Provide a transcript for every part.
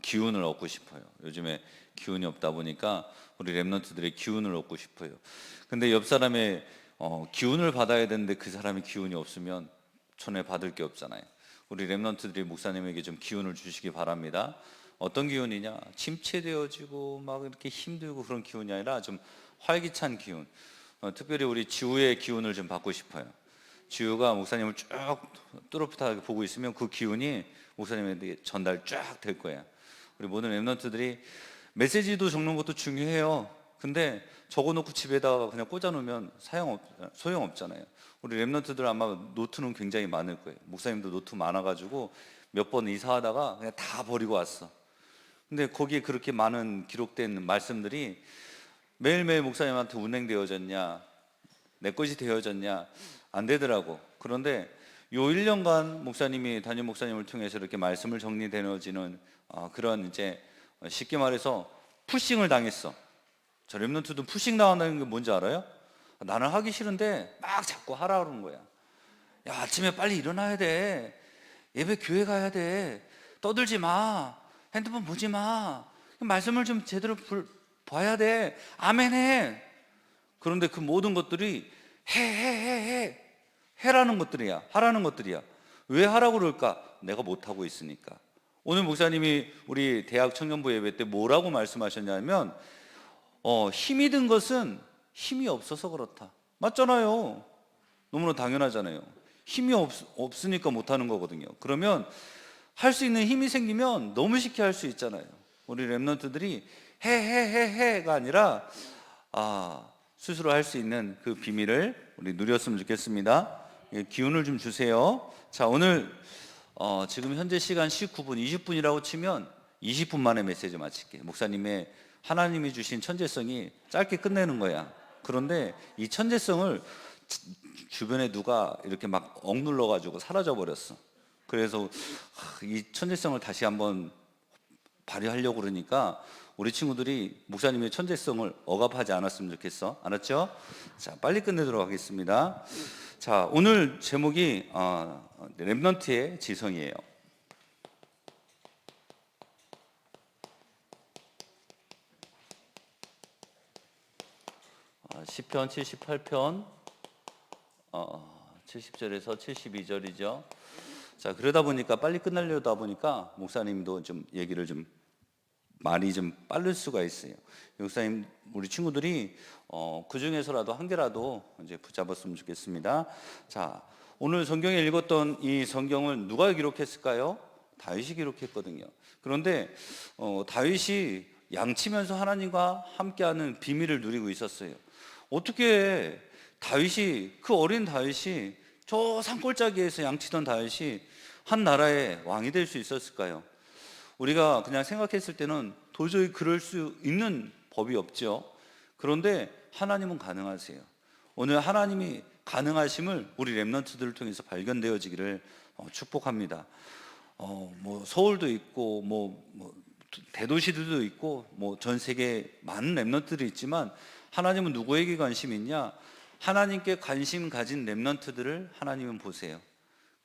기운을 얻고 싶어요. 요즘에 기운이 없다 보니까 우리 렘넌트들의 기운을 얻고 싶어요. 근데 옆 사람의 기운을 받아야 되는데 그 사람이 기운이 없으면 전에 받을 게 없잖아요. 우리 렘넌트들이 목사님에게 좀 기운을 주시기 바랍니다. 어떤 기운이냐? 침체되어지고 막 이렇게 힘들고 그런 기운이 아니라 좀 활기찬 기운. 특별히 우리 지우의 기운을 좀 받고 싶어요. 지우가 목사님을 쭉 뚜렷하게 보고 있으면 그 기운이 목사님에게 전달 쫙 될 거예요. 우리 모든 렘넌트들이 메시지도 적는 것도 중요해요. 근데 적어놓고 집에다가 그냥 꽂아놓으면 소용없잖아요. 우리 렘넌트들 아마 노트는 굉장히 많을 거예요. 목사님도 노트 많아가지고 몇 번 이사하다가 그냥 다 버리고 왔어. 근데 거기에 그렇게 많은 기록된 말씀들이 매일매일 목사님한테 운행되어졌냐, 내 것이 되어졌냐, 안 되더라고. 그런데 요 1년간 목사님이 담임 목사님을 통해서 이렇게 말씀을 정리되어지는 그런 이제 쉽게 말해서 푸싱을 당했어. 저 렘넌트도 푸싱 당한다는 게 뭔지 알아요? 나는 하기 싫은데 막 자꾸 하라 그러는 거야. 야, 아침에 빨리 일어나야 돼. 예배 교회 가야 돼. 떠들지 마. 핸드폰 보지 마. 말씀을 좀 제대로 봐야 돼. 아멘 해. 그런데 그 모든 것들이 해라는 것들이야. 하라는 것들이야. 왜 하라고 그럴까? 내가 못하고 있으니까. 오늘 목사님이 우리 대학 청년부 예배 때 뭐라고 말씀하셨냐면 힘이 든 것은 힘이 없어서 그렇다. 맞잖아요. 너무나 당연하잖아요. 힘이 없으니까 못하는 거거든요. 그러면 할 수 있는 힘이 생기면 너무 쉽게 할 수 있잖아요. 우리 렘넌트들이 해가 아니라 스스로 할 수 있는 그 비밀을 우리 누렸으면 좋겠습니다. 기운을 좀 주세요. 자, 오늘 지금 현재 시간 19분, 20분이라고 치면 20분 만에 메시지 마칠게요. 목사님의 하나님이 주신 천재성이 짧게 끝내는 거야. 그런데 이 천재성을 주변에 누가 이렇게 막 억눌러 가지고 사라져 버렸어. 그래서 이 천재성을 다시 한번 발휘하려고 그러니까 우리 친구들이 목사님의 천재성을 억압하지 않았으면 좋겠어. 알았죠? 자, 빨리 끝내도록 하겠습니다. 자, 오늘 제목이 렘넌트의 지성이에요. 시편 78편 70절에서 72절이죠. 자, 그러다 보니까 빨리 끝내려다 보니까 목사님도 좀 얘기를 좀 말이 좀 빠를 수가 있어요. 목사님, 우리 친구들이 그 중에서라도 한 개라도 이제 붙잡았으면 좋겠습니다. 자, 오늘 성경에 읽었던 이 성경을 누가 기록했을까요? 다윗이 기록했거든요. 그런데 다윗이 양치면서 하나님과 함께하는 비밀을 누리고 있었어요. 어떻게 다윗이, 그 어린 다윗이, 저 산골짜기에서 양치던 다윗이 한 나라의 왕이 될 수 있었을까요? 우리가 그냥 생각했을 때는 도저히 그럴 수 있는 법이 없죠. 그런데 하나님은 가능하세요. 오늘 하나님이 가능하심을 우리 렘넌트들을 통해서 발견되어지기를 축복합니다. 뭐 서울도 있고 뭐 대도시들도 있고 뭐 전 세계 많은 렘넌트들이 있지만 하나님은 누구에게 관심이 있냐? 하나님께 관심 가진 렘넌트들을 하나님은 보세요.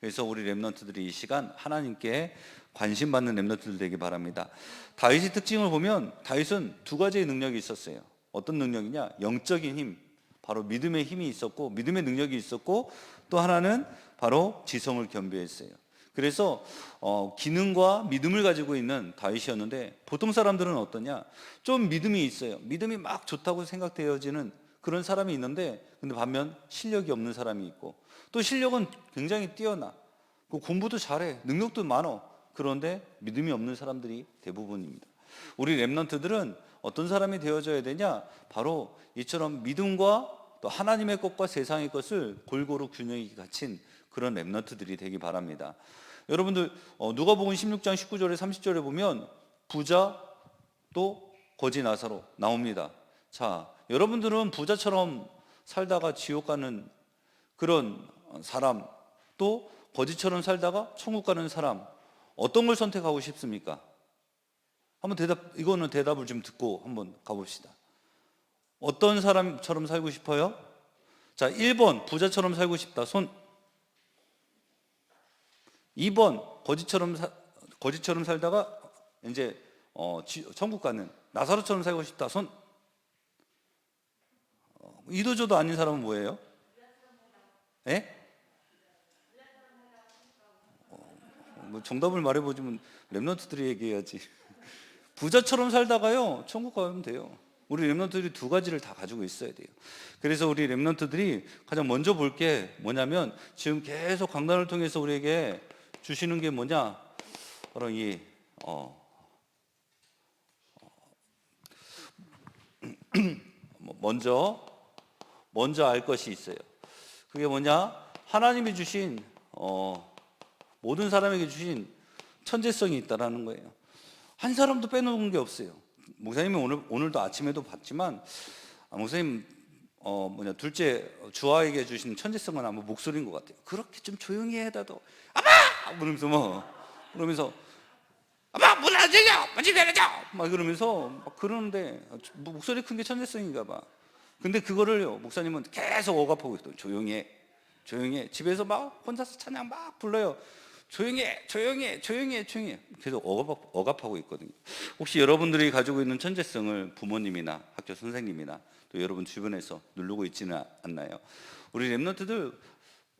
그래서 우리 렘넌트들이 이 시간 하나님께 관심 받는 렘넌트들 되기 바랍니다. 다윗의 특징을 보면 다윗은 두 가지의 능력이 있었어요. 어떤 능력이냐? 영적인 힘, 바로 믿음의 힘이 있었고 믿음의 능력이 있었고, 또 하나는 바로 지성을 겸비했어요. 그래서 기능과 믿음을 가지고 있는 다윗이었는데, 보통 사람들은 어떠냐? 좀 믿음이 있어요. 믿음이 막 좋다고 생각되어지는 그런 사람이 있는데, 근데 반면 실력이 없는 사람이 있고, 또 실력은 굉장히 뛰어나, 공부도 잘해, 능력도 많아. 그런데 믿음이 없는 사람들이 대부분입니다. 우리 렘넌트들은 어떤 사람이 되어져야 되냐? 바로 이처럼 믿음과 또 하나님의 것과 세상의 것을 골고루 균형이 갖춘 그런 렘넌트들이 되기 바랍니다. 여러분들 누가복음 16장 19절에 30절에 보면 부자 또 거지 나사로 나옵니다. 자, 여러분들은 부자처럼 살다가 지옥 가는 그런 사람, 또 거지처럼 살다가 천국 가는 사람, 어떤 걸 선택하고 싶습니까? 한번 이거는 대답을 좀 듣고 한번 가봅시다. 어떤 사람처럼 살고 싶어요? 자, 1번 부자처럼 살고 싶다. 손. 2번 거지처럼 살다가 이제 천국 가는 나사로처럼 살고 싶다. 손. 이도저도 아닌 사람은 뭐예요? 예? 뭐 정답을 말해보지면 랩런트들이 얘기해야지. 부자처럼 살다가요 천국 가면 돼요. 우리 랩런트들이 두 가지를 다 가지고 있어야 돼요. 그래서 우리 랩런트들이 가장 먼저 볼 게 뭐냐면 지금 계속 강단을 통해서 우리에게 주시는 게 뭐냐? 바로 이 먼저 알 것이 있어요. 그게 뭐냐? 하나님이 주신 모든 사람에게 주신 천재성이 있다라는 거예요. 한 사람도 빼놓은 게 없어요. 목사님이 오늘도 아침에도 봤지만 목사님 둘째 주아에게 주신 천재성은 아마 목소리인 것 같아요. 그렇게 좀 조용히 해다도 아빠! 그러면서 아빠 문 안 열려! 문좀 열어줘! 막 그러면서 막 그러는데 목소리 큰 게 천재성인가 봐. 근데 그거를 목사님은 계속 억압하고 있어요. 조용히 해. 집에서 막 혼자서 찬양 막 불러요. 조용히 해. 계속 억압하고 있거든요. 혹시 여러분들이 가지고 있는 천재성을 부모님이나 학교 선생님이나 또 여러분 주변에서 누르고 있지는 않나요? 우리 랩런트들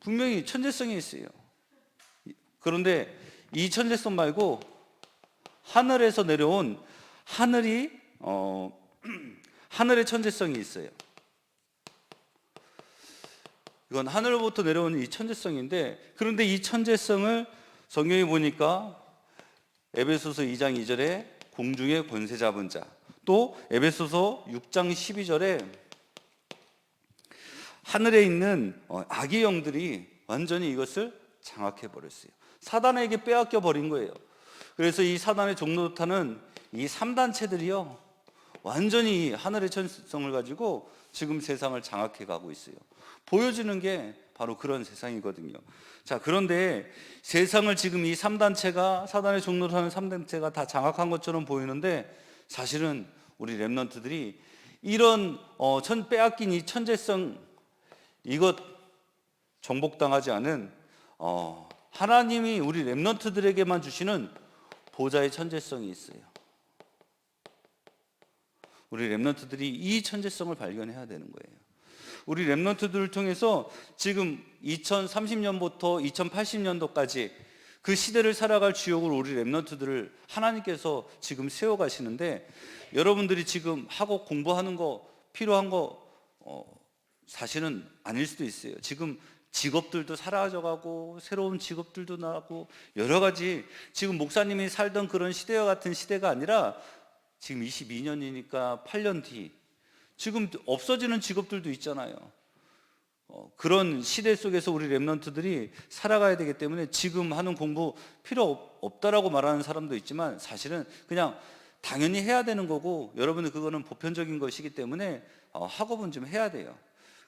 분명히 천재성이 있어요. 그런데 이 천재성 말고 하늘에서 내려온 하늘의 천재성이 있어요. 이건 하늘로부터 내려온 이 천재성인데, 그런데 이 천재성을 성경에 보니까 에베소서 2장 2절에 공중의 권세 잡은 자, 또 에베소서 6장 12절에 하늘에 있는 악의 영들이 완전히 이것을 장악해 버렸어요. 사단에게 빼앗겨 버린 거예요. 그래서 이 사단의 종노릇하는 이 3단체들이요 완전히 하늘의 천성을 가지고 지금 세상을 장악해 가고 있어요. 보여지는 게 바로 그런 세상이거든요. 자, 그런데 세상을 지금 이 3단체가 사단의 종노릇하는 3단체가 다 장악한 것처럼 보이는데, 사실은 우리 랩런트들이 이런 빼앗긴 이 천재성, 이것 정복당하지 않은 하나님이 우리 랩런트들에게만 주시는 보좌의 천재성이 있어요. 우리 랩런트들이 이 천재성을 발견해야 되는 거예요. 우리 랩런트들을 통해서 지금 2030년부터 2080년도까지 그 시대를 살아갈 주역으로 우리 랩런트들을 하나님께서 지금 세워가시는데, 여러분들이 지금 하고 공부하는 거 필요한 거 사실은 아닐 수도 있어요. 지금 직업들도 사라져가고 새로운 직업들도 나고 여러 가지, 지금 목사님이 살던 그런 시대와 같은 시대가 아니라 지금 22년이니까 8년 뒤 지금 없어지는 직업들도 있잖아요. 그런 시대 속에서 우리 랩런트들이 살아가야 되기 때문에 지금 하는 공부 필요 없다라고 말하는 사람도 있지만, 사실은 그냥 당연히 해야 되는 거고, 여러분들 그거는 보편적인 것이기 때문에 학업은 좀 해야 돼요.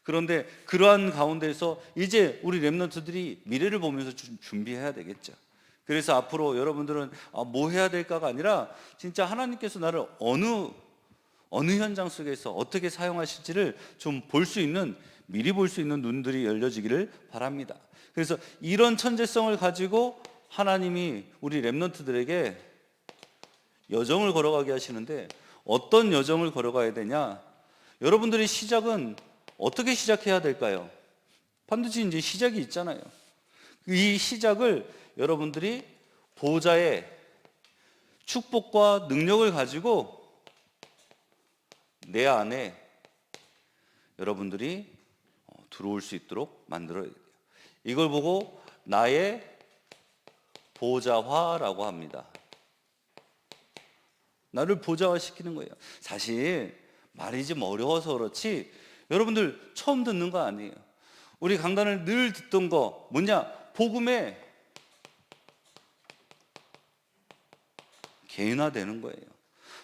그런데 그러한 가운데서 이제 우리 랩런트들이 미래를 보면서 준비해야 되겠죠. 그래서 앞으로 여러분들은 뭐 해야 될까가 아니라 진짜 하나님께서 나를 어느 현장 속에서 어떻게 사용하실지를 좀 볼 수 있는, 미리 볼 수 있는 눈들이 열려지기를 바랍니다. 그래서 이런 천재성을 가지고 하나님이 우리 랩런트들에게 여정을 걸어가게 하시는데, 어떤 여정을 걸어가야 되냐? 여러분들의 시작은 어떻게 시작해야 될까요? 반드시 이제 시작이 있잖아요. 이 시작을 여러분들이 보좌의 축복과 능력을 가지고 내 안에 여러분들이 들어올 수 있도록 만들어야 돼요. 이걸 보고 나의 보좌화라고 합니다. 나를 보좌화시키는 거예요. 사실 말이 좀 어려워서 그렇지 여러분들 처음 듣는 거 아니에요. 우리 강단을 늘 듣던 거 뭐냐? 복음에 개인화되는 거예요.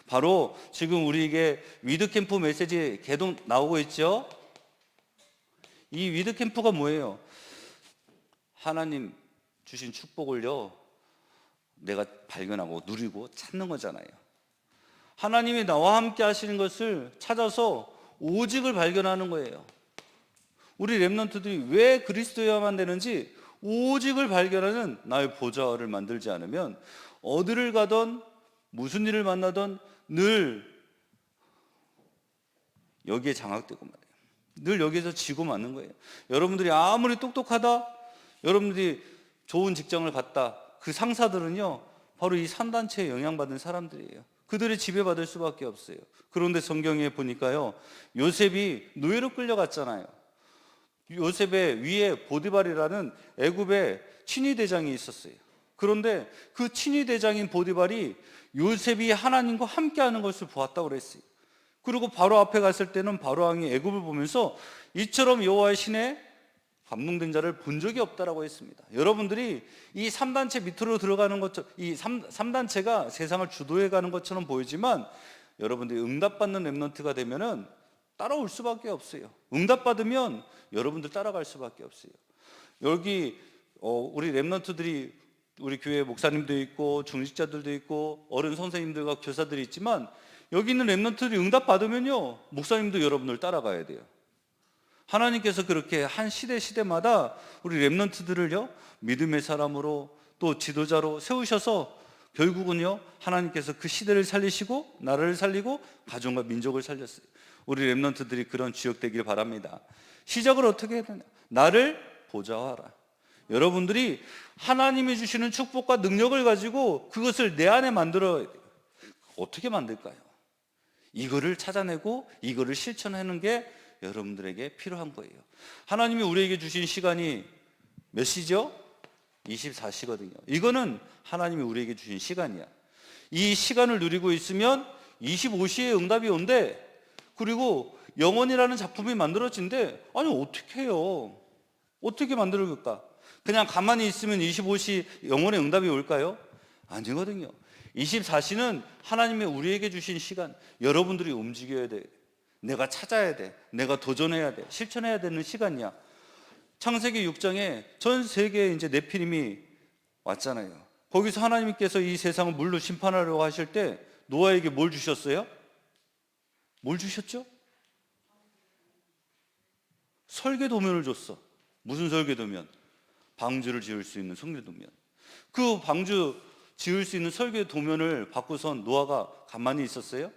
바로 지금 우리에게 위드캠프 메시지 계속 나오고 있죠. 이 위드캠프가 뭐예요? 하나님 주신 축복을요 내가 발견하고 누리고 찾는 거잖아요. 하나님이 나와 함께 하시는 것을 찾아서 오직을 발견하는 거예요. 우리 랩런트들이 왜 그리스도여야만 되는지 오직을 발견하는 나의 보좌를 만들지 않으면 어디를 가던 무슨 일을 만나던 늘 여기에 장악되고 말이에요. 늘 여기에서 지고 맞는 거예요. 여러분들이 아무리 똑똑하다, 여러분들이 좋은 직장을 갔다, 그 상사들은요 바로 이 산단체에 영향받은 사람들이에요. 그들이 지배받을 수밖에 없어요. 그런데 성경에 보니까요, 요셉이 노예로 끌려갔잖아요. 요셉의 위에 보디발이라는 애굽의 친위 대장이 있었어요. 그런데 그 친위 대장인 보디발이 요셉이 하나님과 함께하는 것을 보았다고 그랬어요. 그리고 바로 앞에 갔을 때는 바로 왕이 애굽을 보면서 이처럼 여호와의 신에 감동된 자를 본 적이 없다라고 했습니다. 여러분들이 이 3단체 밑으로 들어가는 것처럼, 이 3단체가 세상을 주도해가는 것처럼 보이지만 여러분들이 응답받는 렘넌트가 되면은 따라올 수밖에 없어요. 응답받으면 여러분들 따라갈 수밖에 없어요. 여기 우리 렘넌트들이, 우리 교회 목사님도 있고 중직자들도 있고 어른 선생님들과 교사들이 있지만, 여기 있는 렘넌트들이 응답받으면요 목사님도 여러분을 따라가야 돼요. 하나님께서 그렇게 한 시대마다 우리 렘넌트들을요 믿음의 사람으로 또 지도자로 세우셔서 결국은요 하나님께서 그 시대를 살리시고 나라를 살리고 가정과 민족을 살렸어요. 우리 렘넌트들이 그런 주역 되길 바랍니다. 시작을 어떻게 해야 되냐? 나를 보좌하라. 여러분들이 하나님이 주시는 축복과 능력을 가지고 그것을 내 안에 만들어야 돼요. 어떻게 만들까요? 이거를 찾아내고 이거를 실천하는 게 여러분들에게 필요한 거예요. 하나님이 우리에게 주신 시간이 몇 시죠? 24시거든요. 이거는 하나님이 우리에게 주신 시간이야. 이 시간을 누리고 있으면 25시에 응답이 온대. 그리고 영원이라는 작품이 만들어진대. 아니 어떻게 해요? 어떻게 만들어줄까? 그냥 가만히 있으면 25시 영원의 응답이 올까요? 아니거든요. 24시는 하나님의 우리에게 주신 시간, 여러분들이 움직여야 돼. 내가 찾아야 돼. 내가 도전해야 돼. 실천해야 되는 시간이야. 창세기 6장에 전 세계에 이제 네피림이 왔잖아요. 거기서 하나님께서 이 세상을 물로 심판하려고 하실 때 노아에게 뭘 주셨어요? 뭘 주셨죠? 설계도면을 줬어. 무슨 설계도면? 방주를 지을 수 있는 설계도면. 그 방주 지을 수 있는 설계도면을 받고선 노아가 가만히 있었어요?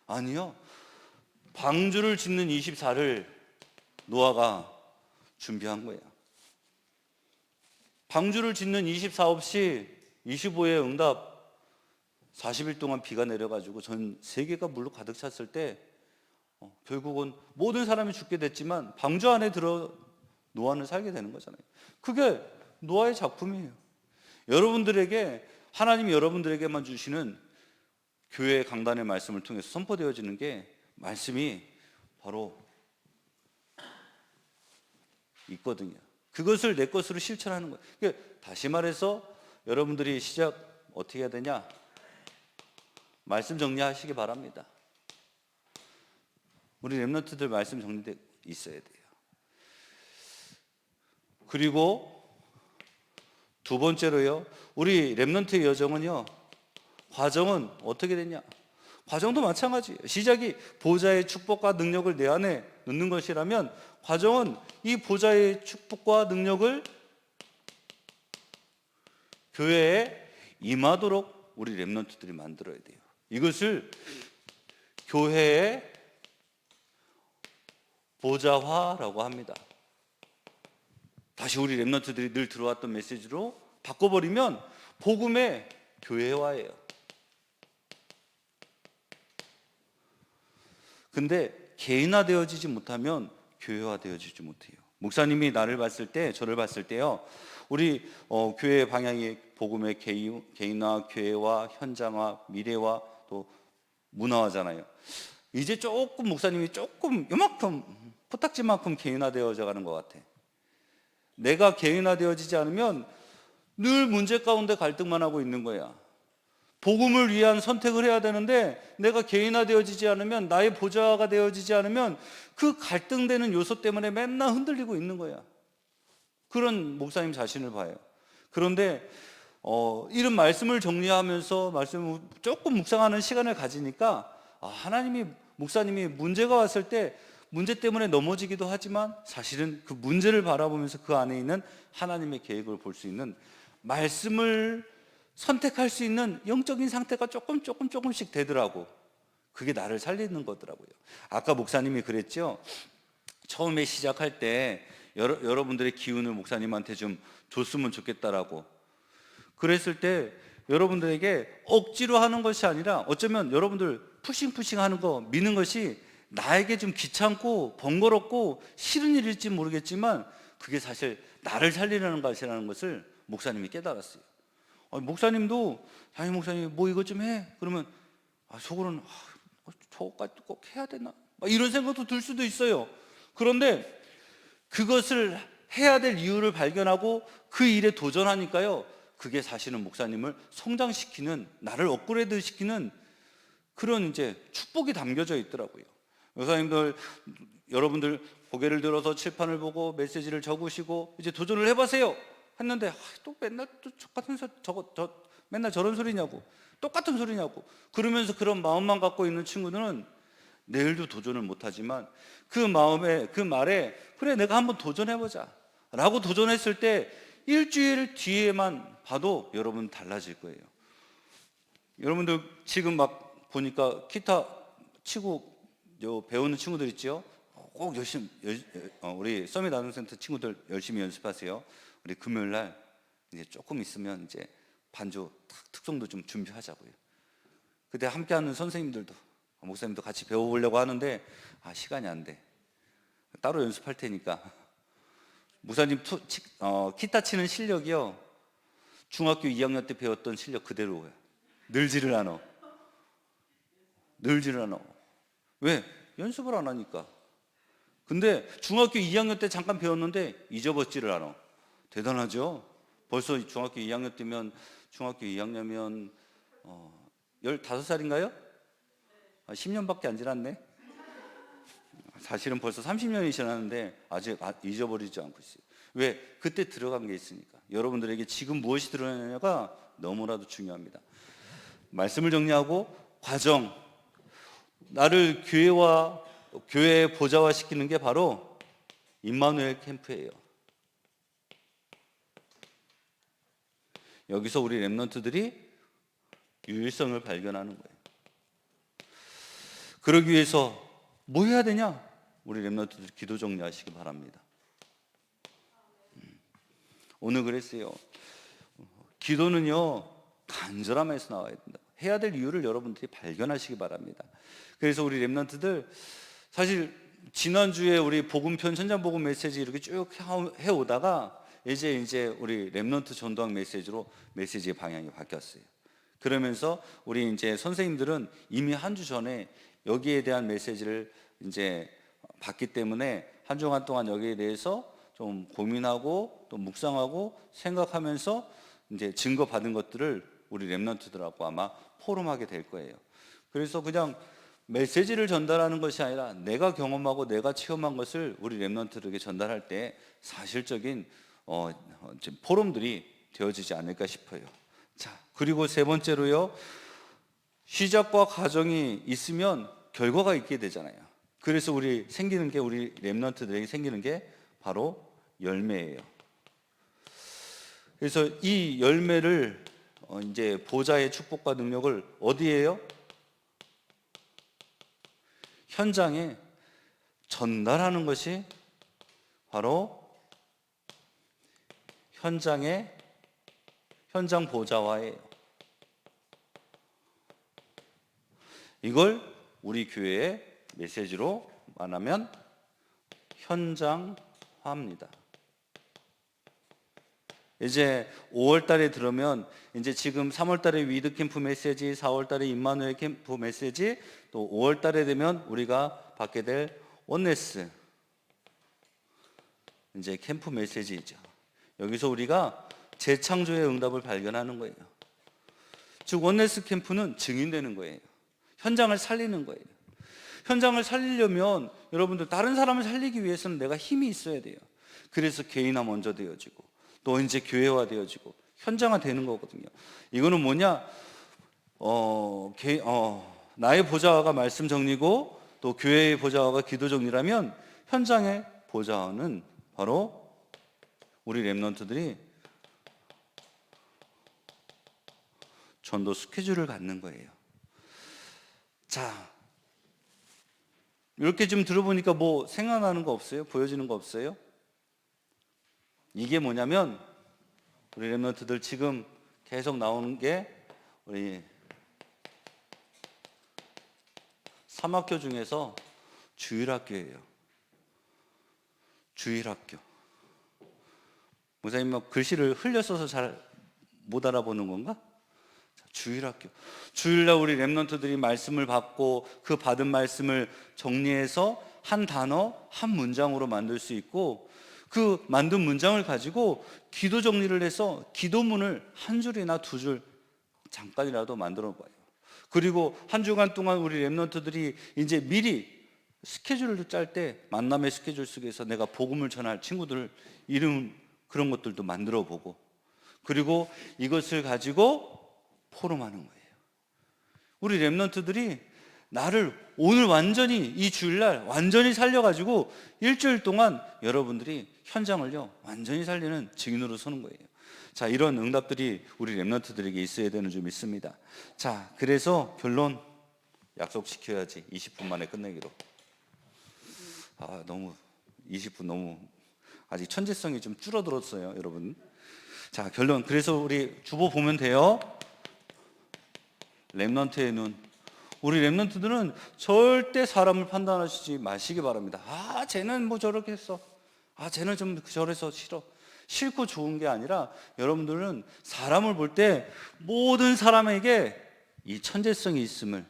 아니요. 방주를 짓는 24를 노아가 준비한 거야. 방주를 짓는 24 없이 25의 응답, 40일 동안 비가 내려가지고 전 세계가 물로 가득 찼을 때 결국은 모든 사람이 죽게 됐지만 방주 안에 들어 노아는 살게 되는 거잖아요. 그게 노아의 작품이에요. 여러분들에게, 하나님이 여러분들에게만 주시는 교회 강단의 말씀을 통해서 선포되어지는 게, 말씀이 바로 있거든요. 그것을 내 것으로 실천하는 거예요. 그러니까 다시 말해서 여러분들이 시작 어떻게 해야 되냐? 말씀 정리하시기 바랍니다. 우리 렘넌트들 말씀 정리돼 있어야 돼요. 그리고 두 번째로요, 우리 렘넌트의 여정은요, 과정은 어떻게 되냐? 과정도 마찬가지예요. 시작이 보좌의 축복과 능력을 내 안에 넣는 것이라면, 과정은 이 보좌의 축복과 능력을 교회에 임하도록 우리 렘넌트들이 만들어야 돼요. 이것을 교회의 보좌화라고 합니다. 다시 우리 렘넌트들이 늘 들어왔던 메시지로 바꿔버리면 복음의 교회화예요. 근데 개인화되어지지 못하면 교회화되어지지 못해요. 목사님이 나를 봤을 때, 저를 봤을 때요, 우리 교회 방향이 복음의 개인화, 교회화, 현장화, 미래화, 또 문화화잖아요. 이제 조금 목사님이 조금 요만큼, 코딱지만큼 개인화되어져 가는 것 같아. 내가 개인화되어지지 않으면 늘 문제 가운데 갈등만 하고 있는 거야. 복음을 위한 선택을 해야 되는데 내가 개인화되어지지 않으면, 나의 보좌가 되어지지 않으면 그 갈등되는 요소 때문에 맨날 흔들리고 있는 거야. 그런 목사님 자신을 봐요. 그런데 이런 말씀을 정리하면서 말씀을 조금 묵상하는 시간을 가지니까 하나님이, 목사님이 문제가 왔을 때 문제 때문에 넘어지기도 하지만 사실은 그 문제를 바라보면서 그 안에 있는 하나님의 계획을 볼 수 있는, 말씀을 선택할 수 있는 영적인 상태가 조금씩 되더라고. 그게 나를 살리는 거더라고요. 아까 목사님이 그랬죠. 처음에 시작할 때 여러분들의 기운을 목사님한테 좀 줬으면 좋겠다라고. 그랬을 때 여러분들에게 억지로 하는 것이 아니라 어쩌면 여러분들 푸싱 하는 거, 미는 것이 나에게 좀 귀찮고 번거롭고 싫은 일일지 모르겠지만 그게 사실 나를 살리려는 것이라는 것을 목사님이 깨달았어요. 목사님도 담임 목사님 뭐 이것 좀 해. 그러면 속으로는 저거까지 꼭 해야 되나? 이런 생각도 들 수도 있어요. 그런데 그것을 해야 될 이유를 발견하고 그 일에 도전하니까요. 그게 사실은 목사님을 성장시키는, 나를 업그레이드 시키는 그런 이제 축복이 담겨져 있더라고요. 목사님들, 여러분들 고개를 들어서 칠판을 보고 메시지를 적으시고 이제 도전을 해보세요 했는데 또 맨날 또 똑같은 맨날 저런 소리냐고, 똑같은 소리냐고 그러면서 그런 마음만 갖고 있는 친구들은 내일도 도전을 못하지만 그 마음에, 그 말에 그래 내가 한번 도전해보자 라고 도전했을 때 일주일 뒤에만 봐도 여러분 달라질 거예요. 여러분들 지금 막 보니까 기타 치고 배우는 친구들 있죠? 꼭 열심히, 우리 서밋 아동센터 친구들 열심히 연습하세요. 우리 금요일 날 이제 조금 있으면 이제 반주 특성도 좀 준비하자고요. 그때 함께하는 선생님들도, 목사님도 같이 배워보려고 하는데 시간이 안 돼. 따로 연습할 테니까. 목사님 기타 치는 실력이요, 중학교 2학년 때 배웠던 실력 그대로예요. 늘지를 않아. 왜? 연습을 안 하니까. 근데 중학교 2학년 때 잠깐 배웠는데 잊어버지를 않아. 대단하죠? 벌써 중학교 2학년 때면, 중학교 2학년이면 15살인가요? 10년밖에 안 지났네. 사실은 벌써 30년이 지났는데 아직 잊어버리지 않고 있어요. 왜? 그때 들어간 게 있으니까. 여러분들에게 지금 무엇이 들어가느냐가 너무나도 중요합니다. 말씀을 정리하고, 과정, 나를 교회에 보좌화 시키는 게 바로 임마누엘 캠프예요. 여기서 우리 렘넌트들이 유일성을 발견하는 거예요. 그러기 위해서 뭐 해야 되냐? 우리 렘넌트들 기도 정리하시기 바랍니다. 오늘 그랬어요. 기도는요, 간절함에서 나와야 된다. 해야 될 이유를 여러분들이 발견하시기 바랍니다. 그래서 우리 렘넌트들, 사실 지난주에 우리 복음편 천장복음 메시지 이렇게 쭉 해오다가 이제 우리 렘넌트 전도학 메시지로 메시지의 방향이 바뀌었어요. 그러면서 우리 이제 선생님들은 이미 한 주 전에 여기에 대한 메시지를 이제 받기 때문에 한 주간 동안 여기에 대해서 좀 고민하고 또 묵상하고 생각하면서 이제 증거 받은 것들을 우리 렘넌트들하고 아마 포럼하게 될 거예요. 그래서 그냥 메시지를 전달하는 것이 아니라 내가 경험하고 내가 체험한 것을 우리 렘넌트들에게 전달할 때 사실적인 포럼들이 되어지지 않을까 싶어요. 자, 그리고 세 번째로요, 시작과 과정이 있으면 결과가 있게 되잖아요. 그래서 우리 렘넌트들에게 생기는 게 바로 열매예요. 그래서 이 열매를 이제 보좌의 축복과 능력을 어디에요? 현장에 전달하는 것이 바로 현장 보좌화예요. 이걸 우리 교회의 메시지로 말하면 현장화입니다. 이제 5월 달에 들으면 이제 지금 3월 달에 위드 캠프 메시지, 4월 달에 임마누엘 캠프 메시지, 또 5월 달에 되면 우리가 받게 될 원네스 이제 캠프 메시지죠. 여기서 우리가 재창조의 응답을 발견하는 거예요. 즉 원네스 캠프는 증인되는 거예요. 현장을 살리는 거예요. 현장을 살리려면 여러분들 다른 사람을 살리기 위해서는 내가 힘이 있어야 돼요. 그래서 개인화 먼저 되어지고 또 이제 교회화 되어지고 현장화 되는 거거든요. 이거는 뭐냐? 나의 보좌가 말씀 정리고 또 교회의 보좌가 기도 정리라면 현장의 보좌는 바로 우리 렘넌트들이 전도 스케줄을 갖는 거예요. 자, 이렇게 좀 들어보니까 뭐 생각나는 거 없어요? 보여지는 거 없어요? 이게 뭐냐면 우리 렘넌트들 지금 계속 나오는 게 우리 3학교 중에서 주일학교예요. 주일학교. 목사님 막 글씨를 흘려 써서 잘 못 알아보는 건가? 주일학교. 주일날 우리 렘넌트들이 말씀을 받고 그 받은 말씀을 정리해서 한 단어, 한 문장으로 만들 수 있고, 그 만든 문장을 가지고 기도 정리를 해서 기도문을 한 줄이나 두 줄 잠깐이라도 만들어 봐요. 그리고 한 주간 동안 우리 렘넌트들이 이제 미리 스케줄을 짤 때 만남의 스케줄 속에서 내가 복음을 전할 친구들 이름 그런 것들도 만들어 보고, 그리고 이것을 가지고 포럼하는 거예요. 우리 렘넌트들이 나를 오늘 완전히 이 주일날 완전히 살려가지고 일주일 동안 여러분들이 현장을요 완전히 살리는 증인으로 서는 거예요. 자, 이런 응답들이 우리 렘넌트들에게 있어야 되는 줄 믿습니다. 자, 그래서 결론 약속시켜야지. 20분 만에 끝내기로. 너무 20분 너무 아직 천재성이 좀 줄어들었어요, 여러분. 자, 결론. 그래서 우리 주보 보면 돼요. 렘넌트의 눈. 우리 렘넌트들은 절대 사람을 판단하시지 마시기 바랍니다. 쟤는 뭐 저렇게 했어. 쟤는 좀 저래서 싫어. 싫고 좋은 게 아니라 여러분들은 사람을 볼 때 모든 사람에게 이 천재성이 있음을,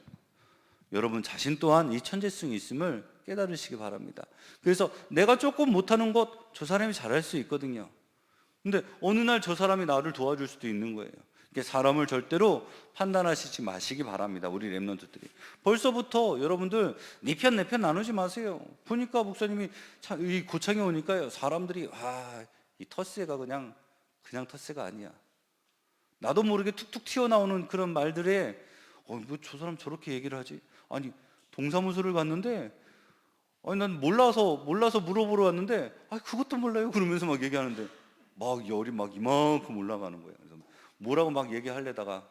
여러분 자신 또한 이 천재성이 있음을 깨달으시기 바랍니다. 그래서 내가 조금 못하는 것 저 사람이 잘할 수 있거든요. 근데 어느 날 저 사람이 나를 도와줄 수도 있는 거예요. 사람을 절대로 판단하시지 마시기 바랍니다. 우리 렘넌트들이 벌써부터 여러분들 네 편 내 편 나누지 마세요. 보니까 목사님이 이 고창에 오니까요, 사람들이 이 텃세가 그냥 텃세가 아니야. 나도 모르게 툭툭 튀어나오는 그런 말들에 뭐 저 사람 저렇게 얘기를 하지? 아니, 동사무소를 갔는데 난 몰라서 물어보러 왔는데 그것도 몰라요 그러면서 막 얘기하는데 막 열이 막 이만큼 올라가는 거예요. 그래서 뭐라고 막 얘기하려다가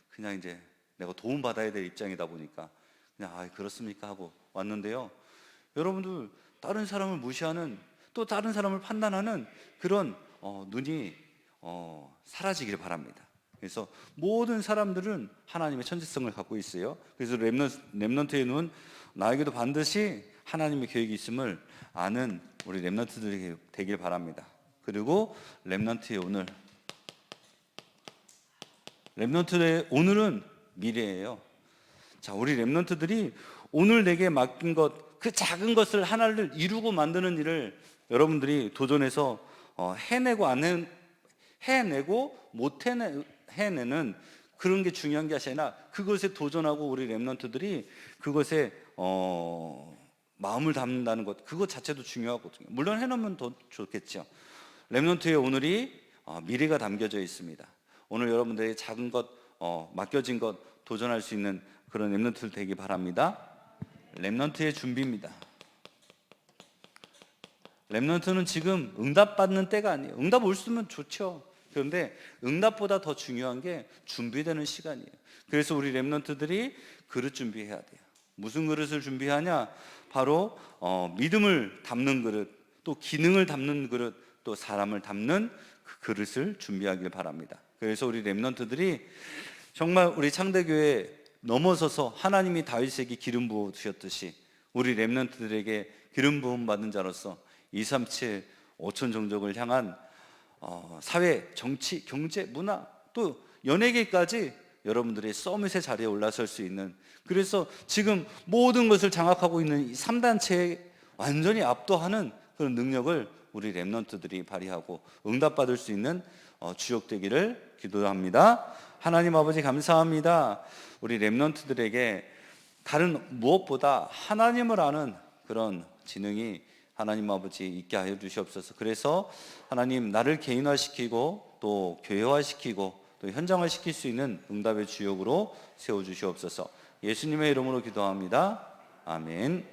그냥 이제 내가 도움 받아야 될 입장이다 보니까 그냥 그렇습니까 하고 왔는데요. 여러분들 다른 사람을 무시하는, 또 다른 사람을 판단하는 그런 눈이 사라지길 바랍니다. 그래서 모든 사람들은 하나님의 천재성을 갖고 있어요. 그래서 렘넌트의 눈, 나에게도 반드시 하나님의 계획이 있음을 아는 우리 렘넌트들이 되길 바랍니다. 그리고 렘넌트의 오늘, 렘넌트의 오늘은 미래예요. 자, 우리 렘넌트들이 오늘 내게 맡긴 것, 그 작은 것을 하나를 이루고 만드는 일을 여러분들이 도전해서 해내고 못 해내는 그런 게 중요한 게 아니라 그것에 도전하고 우리 렘넌트들이 그것에 마음을 담는다는 것, 그것 자체도 중요하거든요. 물론 해놓으면 더 좋겠죠. 렘넌트의 오늘이 미래가 담겨져 있습니다. 오늘 여러분들의 작은 것, 맡겨진 것 도전할 수 있는 그런 렘넌트들 되기 바랍니다. 렘넌트의 준비입니다. 렘넌트는 지금 응답받는 때가 아니에요. 응답 올 수 있으면 좋죠. 그런데 응답보다 더 중요한 게 준비되는 시간이에요. 그래서 우리 렘넌트들이 그릇 준비해야 돼요. 무슨 그릇을 준비하냐? 바로 믿음을 담는 그릇, 또 기능을 담는 그릇, 또 사람을 담는 그 그릇을 준비하길 바랍니다. 그래서 우리 렘넌트들이 정말 우리 창대교회 넘어서서 하나님이 다윗에게 기름 부어 주셨듯이 우리 렘넌트들에게 기름 부음 받은 자로서 237 5천 종족을 향한 사회, 정치, 경제, 문화, 또 연예계까지 여러분들의 서밋의 자리에 올라설 수 있는, 그래서 지금 모든 것을 장악하고 있는 이 3단체에 완전히 압도하는 그런 능력을 우리 렘넌트들이 발휘하고 응답받을 수 있는 주역 되기를 기도합니다. 하나님 아버지 감사합니다. 우리 렘넌트들에게 다른 무엇보다 하나님을 아는 그런 지능이 하나님 아버지 있게 하여 주시옵소서. 그래서 하나님, 나를 개인화시키고 또 교회화시키고 또 현장화시킬 수 있는 응답의 주역으로 세워주시옵소서. 예수님의 이름으로 기도합니다. 아멘.